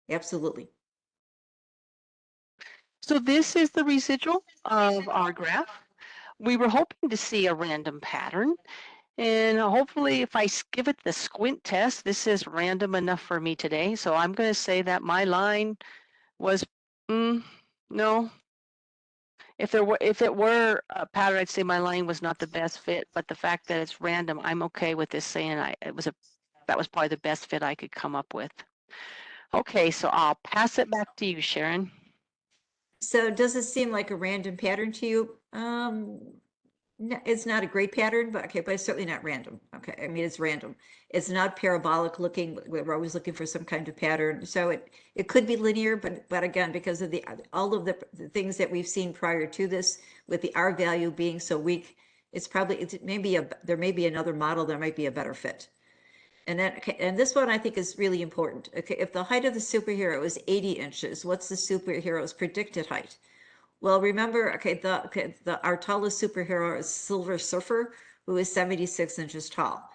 [SPEAKER 2] Absolutely.
[SPEAKER 3] So this is the residual of our graph. We were hoping to see a random pattern. And hopefully if I give it the squint test, this is random enough for me today. So I'm going to say that my line was, no. If it were a pattern, I'd say my line was not the best fit, but the fact that it's random, I'm okay with this saying that was probably the best fit I could come up with. Okay, so I'll pass it back to you, Sharon.
[SPEAKER 2] So does it seem like a random pattern to you? No, it's not a great pattern, but it's certainly not random. Okay, I mean, it's random. It's not parabolic looking. We're always looking for some kind of pattern. So it could be linear, but again, because of all of the things that we've seen prior to this, with the R value being so weak, there may be another model that might be a better fit. And this one I think is really important. Okay, if the height of the superhero is 80 inches, what's the superhero's predicted height? Well, remember, our tallest superhero is Silver Surfer, who is 76 inches tall.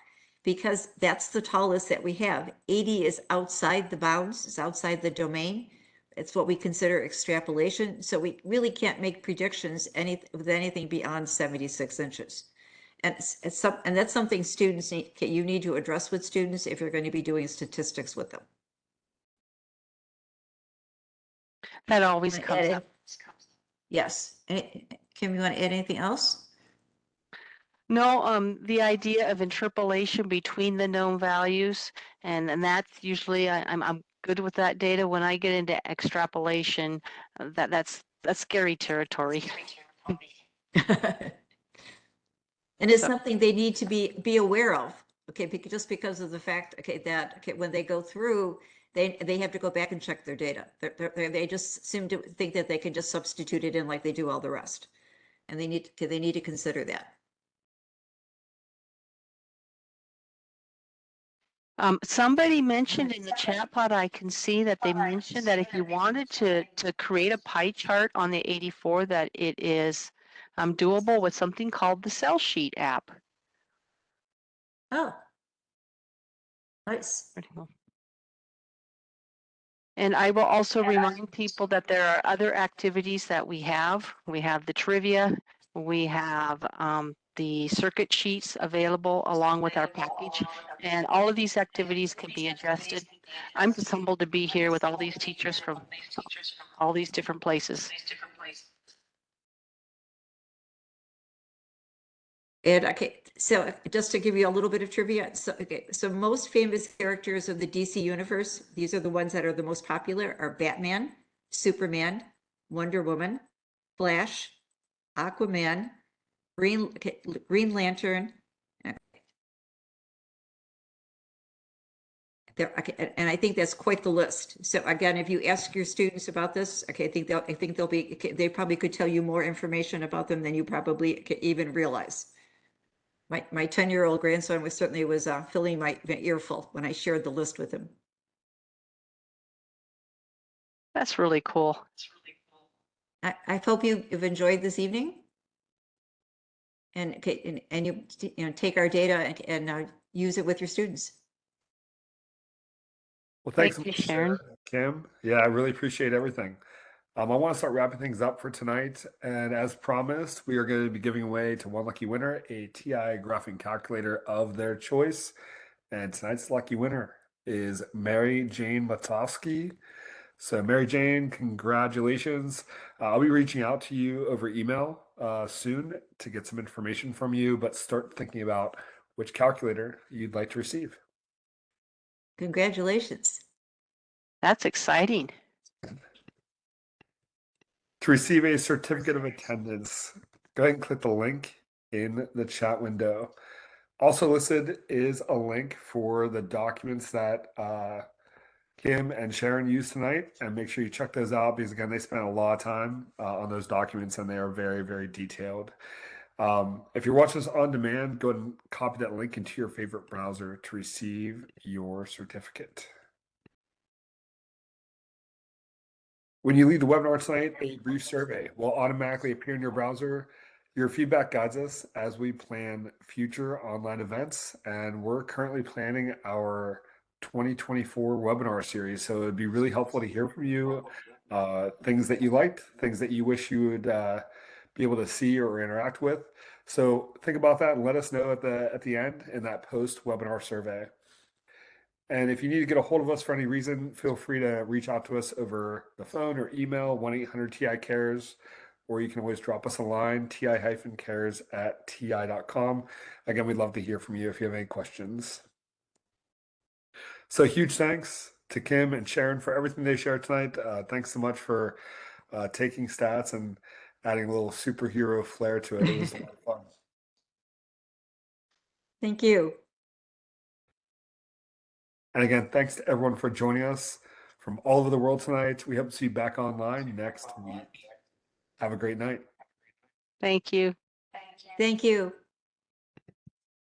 [SPEAKER 2] Because that's the tallest that we have. 80 is outside the bounds, it's outside the domain. It's what we consider extrapolation. So we really can't make predictions with anything beyond 76 inches. and that's something students need, you need to address with students if you're going to be doing statistics with them.
[SPEAKER 3] That always
[SPEAKER 2] Wanna
[SPEAKER 3] comes
[SPEAKER 2] add
[SPEAKER 3] up.
[SPEAKER 2] Yes. Kim, you want to add anything else?
[SPEAKER 3] No, the idea of interpolation between the known values, and that's usually I'm good with that data. When I get into extrapolation, that's scary territory.
[SPEAKER 2] And it's
[SPEAKER 3] So
[SPEAKER 2] something they need to be aware of, okay, because just because of the fact, okay, that okay, when they go through, they have to go back and check their data. They just seem to think that they can just substitute it in like they do all the rest, and they need to consider that.
[SPEAKER 3] somebody mentioned in the chat pod, I can see that they mentioned that if you wanted to create a pie chart on the 84, that it is doable with something called the Cell Sheet app.
[SPEAKER 2] Oh, nice.
[SPEAKER 3] Pretty cool. And I will also remind people that there are other activities that we have. We have the trivia, we have the circuit sheets available along with our package, and all of these activities can be adjusted. I'm just humbled to be here with all these teachers from all these different places.
[SPEAKER 2] And okay, so just to give you a little bit of trivia, so okay, so most famous characters of the DC universe, these are the ones that are the most popular, are Batman, Superman, Wonder Woman, Flash, Aquaman, Green Lantern. There, okay, and I think that's quite the list. So again, if you ask your students about this, okay, I think they'll be, they probably could tell you more information about them than you probably even realize. My 10-year-old grandson was filling my earful when I shared the list with him.
[SPEAKER 3] That's really cool.
[SPEAKER 2] I hope you've enjoyed this evening. And okay, and you know, take our data and use it with your students.
[SPEAKER 1] Well, thanks so
[SPEAKER 3] Thank you,
[SPEAKER 1] much,
[SPEAKER 3] Sharon.
[SPEAKER 1] Kim. Yeah, I really appreciate everything. I want to start wrapping things up for tonight. And as promised, we are going to be giving away to one lucky winner a TI graphing calculator of their choice. And tonight's lucky winner is Mary Jane Matofsky. So, Mary Jane, congratulations. I'll be reaching out to you over email soon to get some information from you, but start thinking about which calculator you'd like to receive.
[SPEAKER 2] Congratulations.
[SPEAKER 3] That's exciting.
[SPEAKER 1] To receive a certificate of attendance, go ahead and click the link in the chat window. Also listed is a link for the documents that Kim and Sharon used tonight, and make sure you check those out because again, they spent a lot of time on those documents and they are very, very detailed. If you're watching this on demand, go ahead and copy that link into your favorite browser to receive your certificate. When you leave the webinar tonight, a brief survey will automatically appear in your browser. Your feedback guides us as we plan future online events, and we're currently planning our 2024 webinar series. So it'd be really helpful to hear from you, things that you liked, things that you wish you would be able to see or interact with. So think about that and let us know at the end in that post webinar survey. And if you need to get a hold of us for any reason, feel free to reach out to us over the phone or email 1-800-TI-CARES, or you can always drop us a line, ti-cares@ti.com. Again, we'd love to hear from you if you have any questions. So huge thanks to Kim and Sharon for everything they shared tonight. Thanks so much for taking stats and adding a little superhero flair to it. It was a lot of fun.
[SPEAKER 2] Thank you.
[SPEAKER 1] And again, thanks to everyone for joining us from all over the world tonight. We hope to see you back online next week. Have a great night.
[SPEAKER 3] Thank you.
[SPEAKER 2] Thank you.